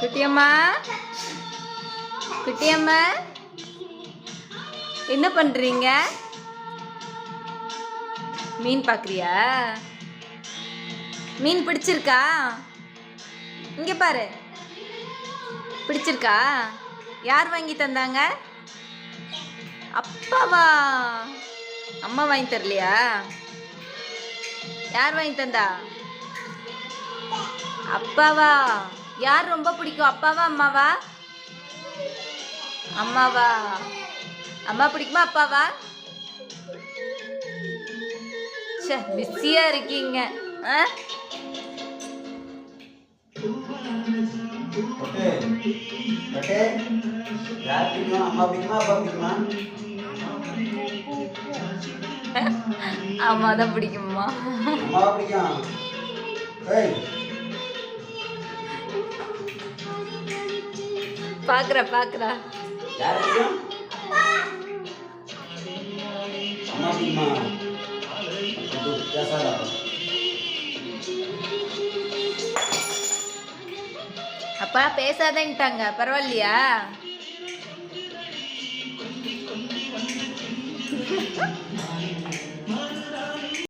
குட்டியம்மா, குட்டியம்மா என்ன பண்றீங்க? மீன் பார்க்குறியா? மீன் பிடிச்சிருக்கா? இங்க பாரு. பிடிச்சிருக்கா? யார் வாங்கி தந்தாங்க? அப்பாவா? அம்மா வாங்கி தரலையா? யார் வாங்கி தந்தா? அப்பாவா? யார் ரொம்ப பிடிக்கும், அப்பாவா அம்மாவா? அம்மாவா? அம்மா பிடிக்குமா அப்பாவா? ச்சே, பிஸியா இருக்கீங்க. அம்மா தான் பிடிக்குமா? பாக்குற பாக்குறா. அப்பா பேசாதேன்ட்டாங்க, பரவாயில்லையா?